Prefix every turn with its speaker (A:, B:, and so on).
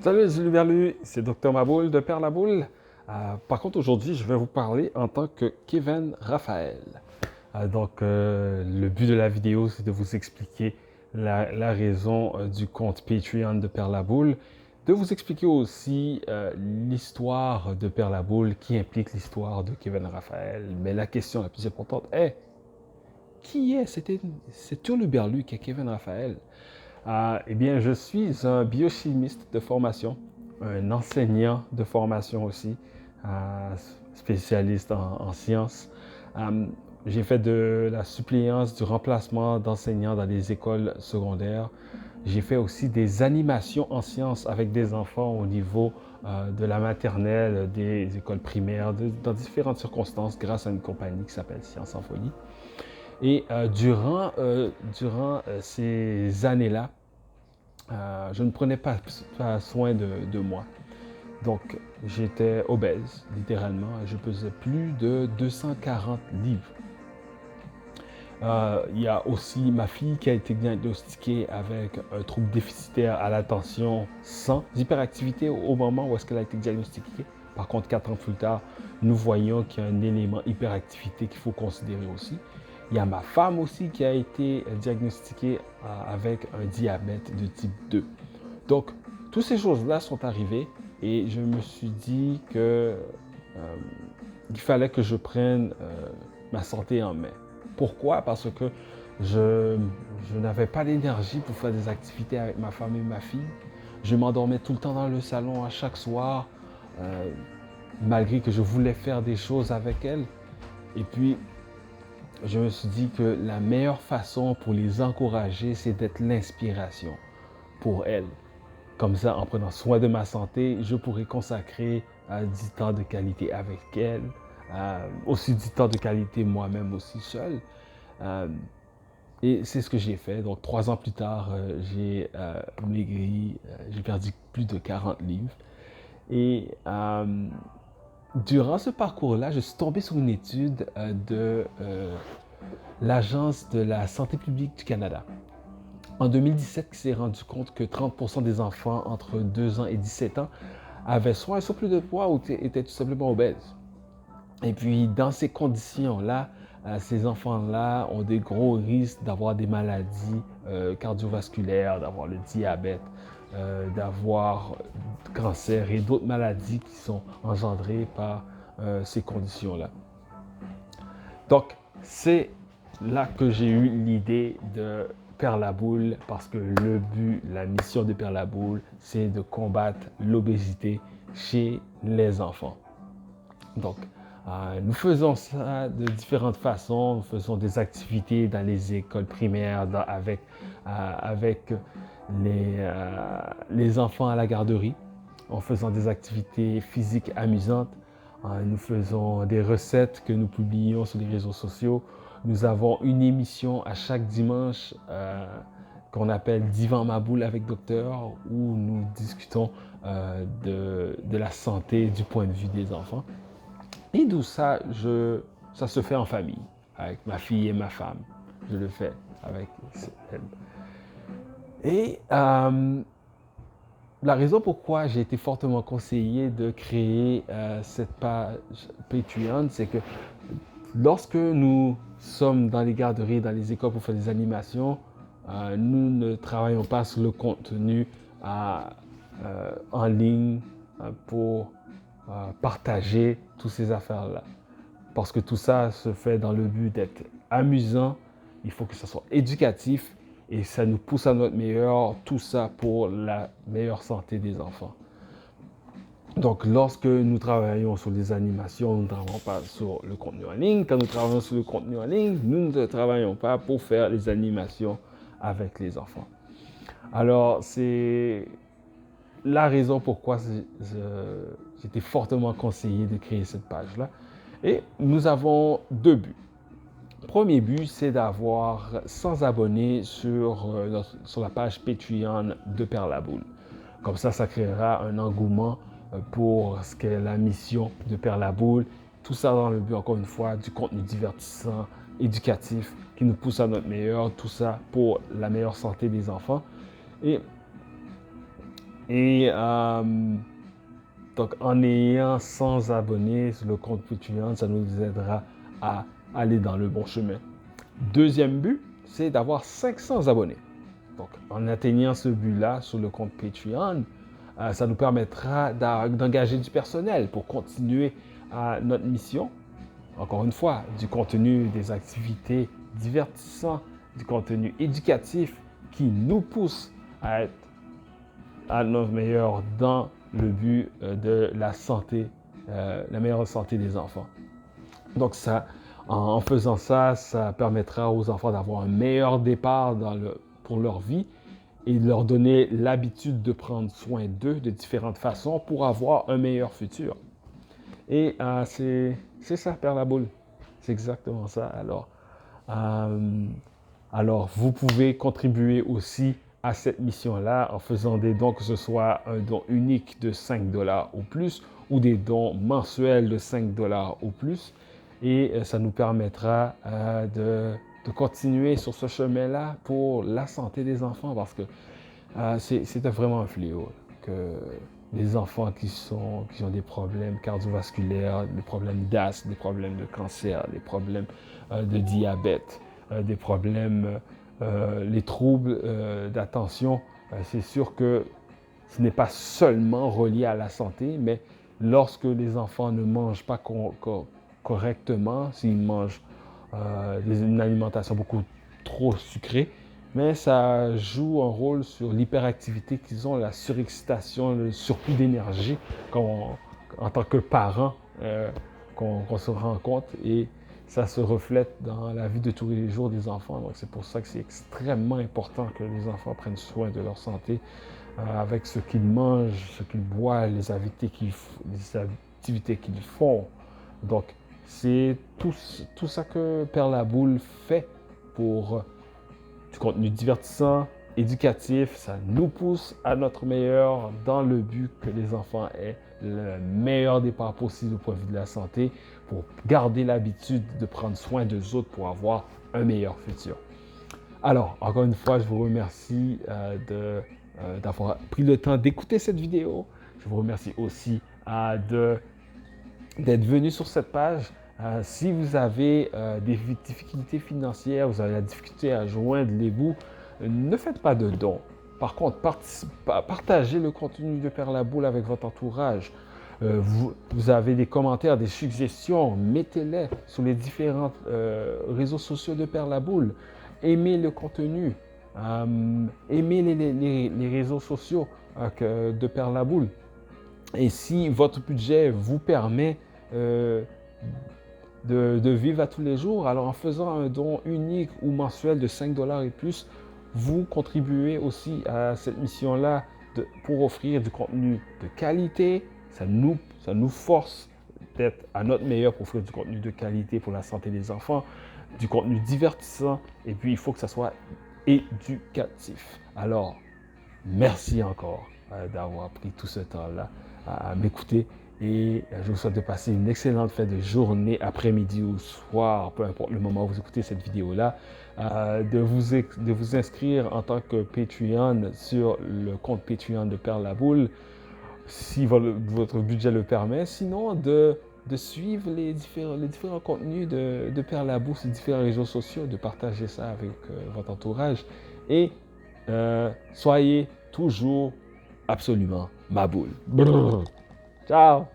A: Salut les Luberlus, c'est Dr Maboul de Père Laboule. Par contre, aujourd'hui, je vais vous parler en tant que Kevin Raphaël. Le but de la vidéo, c'est de vous expliquer la raison du compte Patreon de Père Laboule, de vous expliquer aussi l'histoire de Père Laboule qui implique l'histoire de Kevin Raphaël. Mais la question la plus importante est, qui est cet hurluberlu qu'est Kevin Raphaël? Eh bien, je suis un biochimiste de formation, un enseignant de formation aussi, spécialiste en sciences. J'ai fait de la suppléance, du remplacement d'enseignants dans des écoles secondaires. J'ai fait aussi des animations en sciences avec des enfants au niveau de la maternelle, des écoles primaires, dans différentes circonstances, grâce à une compagnie qui s'appelle Sciences en Folie. Et durant ces années-là, je ne prenais pas soin de moi. Donc, j'étais obèse, littéralement. Je pesais plus de 240 livres. Il y a aussi ma fille qui a été diagnostiquée avec un trouble déficitaire à l'attention sans hyperactivité au moment où est-ce qu'elle a été diagnostiquée. Par contre, 4 ans plus tard, nous voyons qu'il y a un élément hyperactivité qu'il faut considérer aussi. Il y a ma femme aussi qui a été diagnostiquée avec un diabète de type 2. Donc, toutes ces choses-là sont arrivées et je me suis dit qu'il fallait que je prenne ma santé en main. Pourquoi? Parce que je n'avais pas d'énergie pour faire des activités avec ma femme et ma fille. Je m'endormais tout le temps dans le salon à chaque soir, malgré que je voulais faire des choses avec elles. Et puis, je me suis dit que la meilleure façon pour les encourager, c'est d'être l'inspiration pour elles. Comme ça, en prenant soin de ma santé, je pourrais consacrer du temps de qualité avec elles, aussi du temps de qualité moi-même aussi seul. Et c'est ce que j'ai fait. Donc, 3 ans plus tard, j'ai maigri, j'ai perdu plus de 40 livres. Et durant ce parcours-là, je suis tombé sur une étude de l'Agence de la santé publique du Canada. En 2017, qui s'est rendu compte que 30% des enfants entre 2 ans et 17 ans avaient soit un surplus de poids ou étaient tout simplement obèses. Et puis, dans ces conditions-là, ces enfants-là ont des gros risques d'avoir des maladies cardiovasculaires, d'avoir le diabète, d'avoir le cancer et d'autres maladies qui sont engendrées par ces conditions-là. Donc, c'est là que j'ai eu l'idée de Père Laboule parce que le but, la mission de Père Laboule, c'est de combattre l'obésité chez les enfants. Donc, nous faisons ça de différentes façons. Nous faisons des activités dans les écoles primaires avec les enfants à la garderie, en faisant des activités physiques amusantes. Nous faisons des recettes que nous publions sur les réseaux sociaux. Nous avons une émission à chaque dimanche qu'on appelle Divan Maboul avec Docteur, où nous discutons de la santé du point de vue des enfants. Et tout ça, ça se fait en famille, avec ma fille et ma femme. Je le fais avec elle. Et la raison pourquoi j'ai été fortement conseillé de créer cette page Patreon, c'est que lorsque nous sommes dans les garderies, dans les écoles pour faire des animations, nous ne travaillons pas sur le contenu en ligne pour partager toutes ces affaires-là. Parce que tout ça se fait dans le but d'être amusant, il faut que ça soit éducatif et ça nous pousse à notre meilleur, tout ça pour la meilleure santé des enfants. Donc, lorsque nous travaillons sur les animations, nous ne travaillons pas sur le contenu en ligne. Quand nous travaillons sur le contenu en ligne, nous ne travaillons pas pour faire les animations avec les enfants. Alors, c'est la raison pourquoi j'étais fortement conseillé de créer cette page-là. Et nous avons 2 buts. Le premier but, c'est d'avoir 100 abonnés sur la page Patreon de Père Laboule. Comme ça créera un engouement pour ce qu'est la mission de Père Laboule. Tout ça dans le but, encore une fois, du contenu divertissant, éducatif, qui nous pousse à notre meilleur. Tout ça pour la meilleure santé des enfants. Et Et donc, en ayant 100 abonnés sur le compte Patreon, ça nous aidera à aller dans le bon chemin. Deuxième but, c'est d'avoir 500 abonnés. Donc, en atteignant ce but-là sur le compte Patreon, ça nous permettra d'engager du personnel pour continuer notre mission. Encore une fois, du contenu, des activités divertissantes, du contenu éducatif qui nous pousse à être à notre meilleur dans le but de la santé, la meilleure santé des enfants. Donc, en faisant ça, ça permettra aux enfants d'avoir un meilleur départ pour leur vie et de leur donner l'habitude de prendre soin d'eux de différentes façons pour avoir un meilleur futur. Et c'est ça, Père la Boule. C'est exactement ça. Alors, vous pouvez contribuer aussi à cette mission-là en faisant des dons, que ce soit un don unique de 5 $ ou plus, ou des dons mensuels de 5 $ ou plus. Et ça nous permettra de continuer sur ce chemin-là pour la santé des enfants, parce que c'est vraiment un fléau que les enfants qui ont des problèmes cardiovasculaires, des problèmes d'asthme, des problèmes de cancer, des problèmes de diabète, des problèmes, les troubles d'attention, c'est sûr que ce n'est pas seulement relié à la santé, mais lorsque les enfants ne mangent pas correctement, s'ils mangent une alimentation beaucoup trop sucrée, mais ça joue un rôle sur l'hyperactivité qu'ils ont, la surexcitation, le surplus d'énergie en tant que parent qu'on se rend compte, et ça se reflète dans la vie de tous les jours des enfants. Donc c'est pour ça que c'est extrêmement important que les enfants prennent soin de leur santé avec ce qu'ils mangent, ce qu'ils boivent, les activités qu'ils font. Donc c'est tout ça que Père la Boule fait pour du contenu divertissant, éducatif. Ça nous pousse à notre meilleur dans le but que les enfants aient le meilleur départ possible au point de vue de la santé, pour garder l'habitude de prendre soin d'eux autres pour avoir un meilleur futur. Alors, encore une fois, je vous remercie d'avoir pris le temps d'écouter cette vidéo. Je vous remercie aussi d'être venu sur cette page. Si vous avez des difficultés financières, vous avez la difficulté à joindre les bouts, ne faites pas de dons. Par contre, partagez le contenu de Père la Boule avec votre entourage. Vous avez des commentaires, des suggestions, mettez-les sur les différents réseaux sociaux de Père la Boule. Aimez le contenu, aimez les réseaux sociaux de Père la Boule. Et si votre budget vous permet de vivre à tous les jours, alors en faisant un don unique ou mensuel de 5 $ et plus, vous contribuez aussi à cette mission-là pour offrir du contenu de qualité. Ça nous force d'être à notre meilleur pour offrir du contenu de qualité pour la santé des enfants, du contenu divertissant, et puis il faut que ça soit éducatif. Alors, merci encore d'avoir pris tout ce temps-là à m'écouter, et je vous souhaite de passer une excellente fin de journée, après-midi ou soir, peu importe le moment où vous écoutez cette vidéo-là, de vous inscrire en tant que Patreon sur le compte Patreon de Père la Boule, si votre budget le permet. Sinon, de suivre les différents contenus de Père la Boule sur différents réseaux sociaux, de partager ça avec votre entourage, et soyez toujours absolument ma boule. Brrr. Ciao!